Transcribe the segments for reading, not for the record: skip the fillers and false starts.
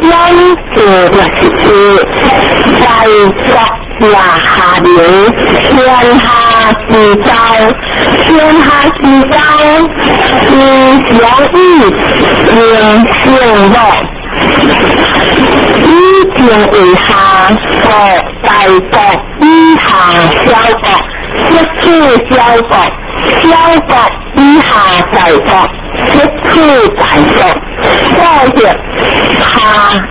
江的就是在国下流，天下之道，天下之道，相依并行乐。以前为下国大国，以下小国，接触小国，小国以下大国，接触大国。教育下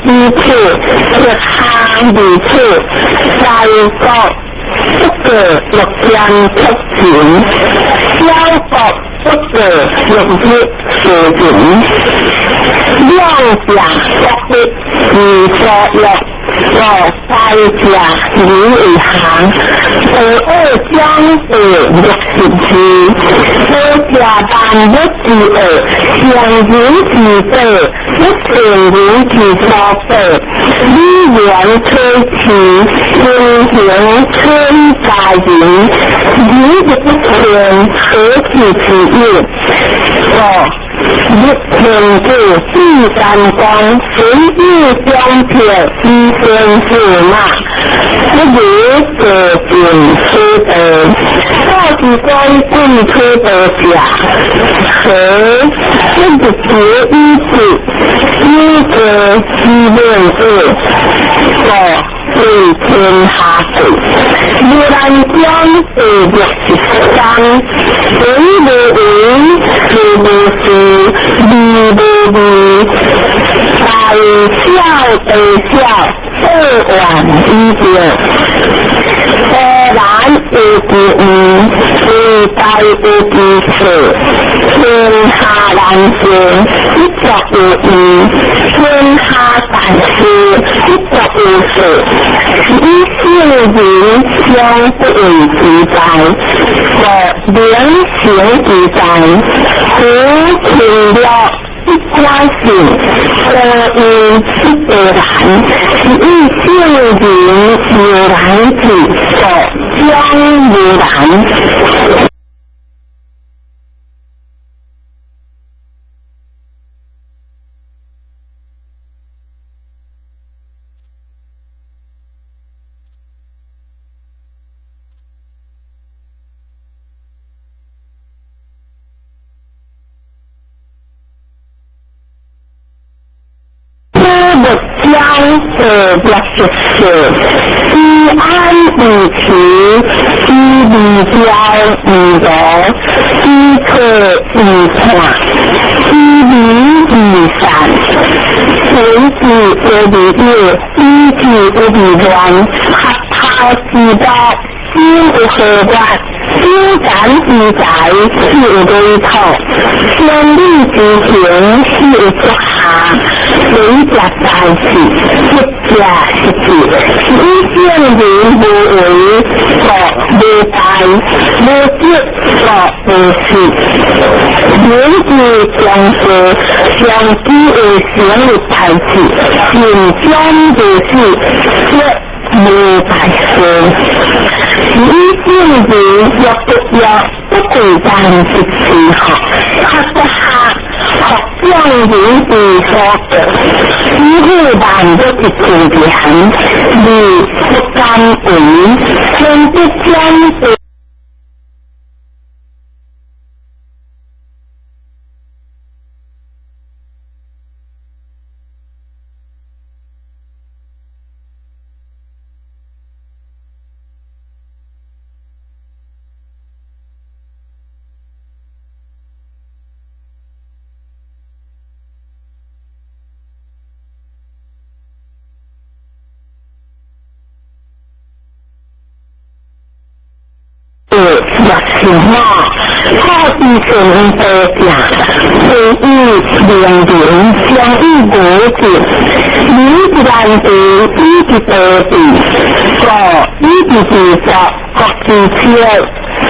如此，下如此，大国不得落江出钱，小国不得用于事情。两家各的自作乐，我大家理为行，二将的60字，多家办的之二，相人之德，一成人之所得，语言推辞，言行推大人，语不全，何其之意？一天之第三光，随意将撇，一生自骂，不如各尽出德，道之光尽出德假，和不得一致，一个一论二，对天下事，如兰江的63，人无为，事无事，理无理，大小对小，2万1点，果然有之意，是大有之事，天下难行，一作有义，天下大事，一作有事。以性人相不为之哉？我良行之哉？何情了一家性，何因不得然？以性人有然之，我将无然。江的60，以安以持，以礼教以柔，以客以宽，以礼以善，随之而礼乐，依之而礼乱，合他之道，心无合乱。心感之在，是有对头；天理之行，是有足下。人家在事，一家是事。以性人无为，所无大，无节所无事。人之相合，相知而行为在事，行将之事。无大事，以性人若不要不对干之事学，他不下学将人之所得，几乎万不是自然，你不甘为，先不将对。什么？他的成德家，随意两人相依无尽，你之难得，你之得地，你之自作，各之切，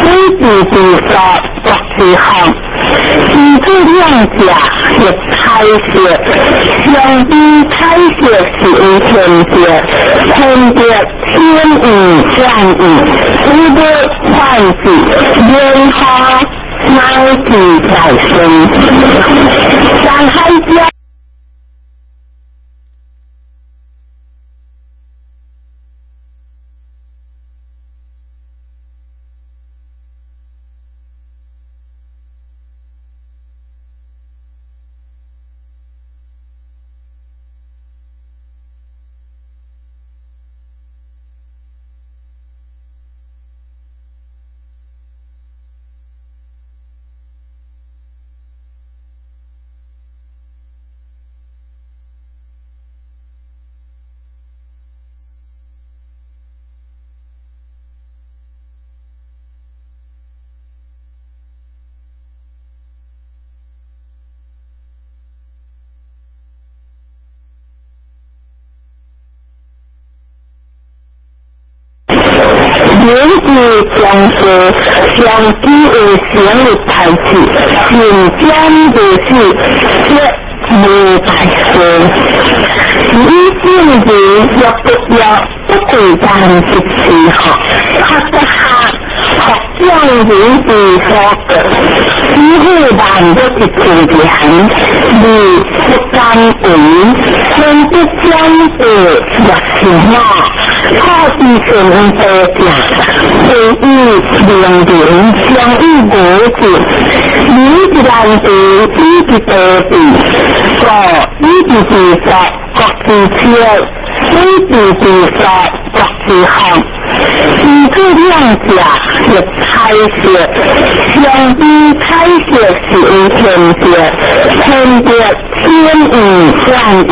你之自作，各之行。以这两家也开学，相比开学是为天别，天别天意善意，无得换子，莲花乃至在身，山海家。免于将是相机的生物代志，并将就是无大事，你现在要不要不对单一次学，学得下学将人之所得，只会难得一次人，你不甘为，先不将的热情嘛，靠地成多点，所以两人相遇无尽，你一难得，你一得地。你自己说各自跳，你自己说各自行，一个两者是开设，相比开设是有天别，天别天意万意，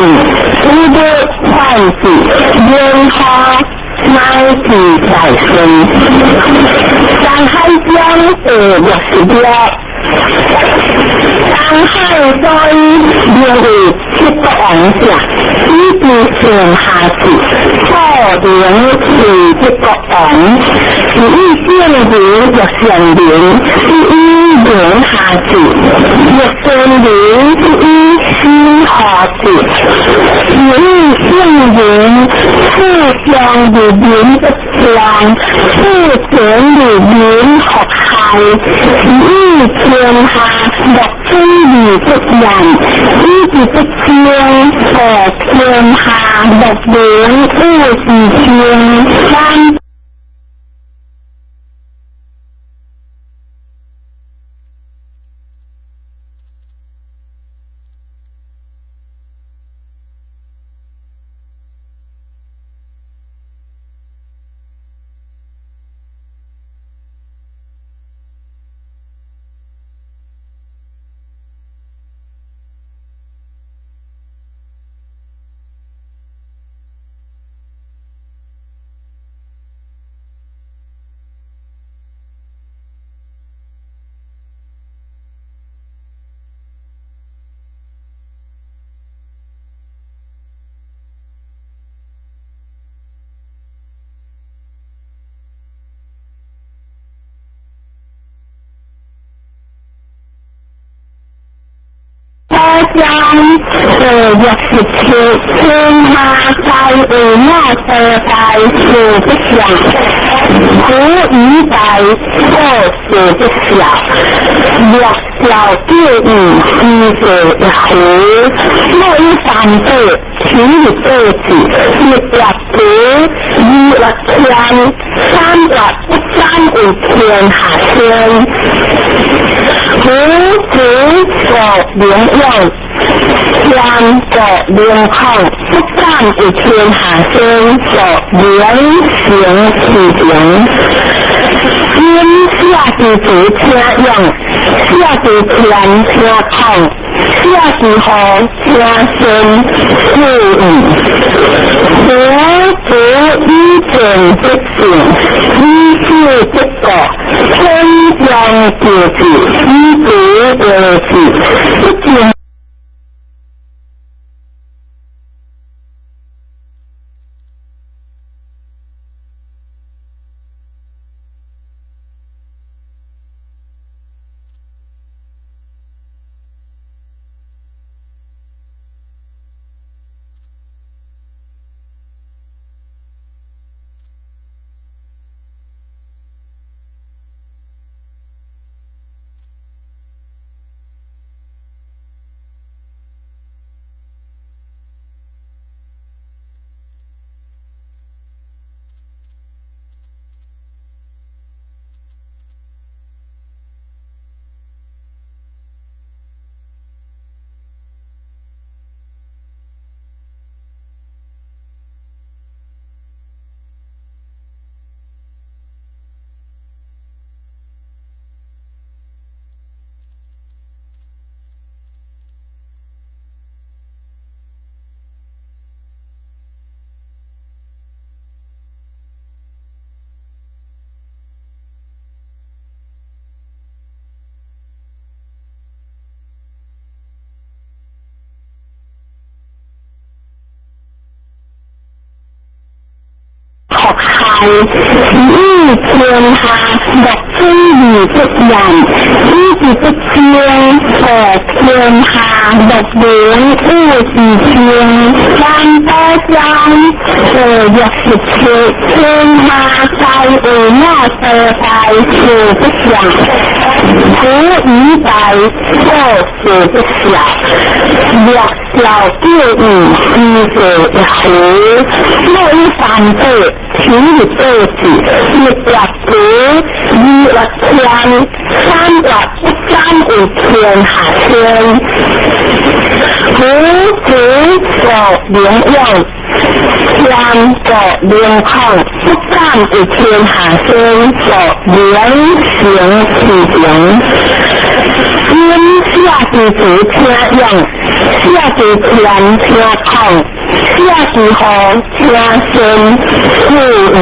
无的万事，莲花乃至在身，山海江的若是了。山海在因为七个王者，一直上下去，可能是一个王，是一线人若上人，是一人下去，若上人是一心下去，是一线人互相的人的相，互相的人学害，是一天下莫非理不人，一直不听和天下莫人不是天三。将若是天下在为那世界所不想，古以代所所不想，若小介意虚者一回，若一三辈情理对子，一百格一百天，三百不三为天下天，古子所灵用。三个灵控不但为天下生所良行其行，因下之主听用，下之权听控，下之后听身故语，佛祖依正不行，依事不果，天将解子，依主为子，不仅其意天下莫非如不人，依是不正，天下莫永乌是正，万多真，若是缺天下大为那世大事不想，古以大多事不想，若老旧语是者时，若一犯罪，情欲多事，亦或者二或天，三或不三为天下天，古各两样。天各两空，不但为天下天，各两行其行。天下之主听用，下之天听空，下之后听身故语。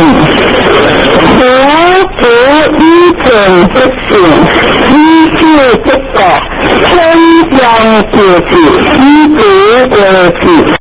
古依正不行，依事不果，天将自己，依主为己。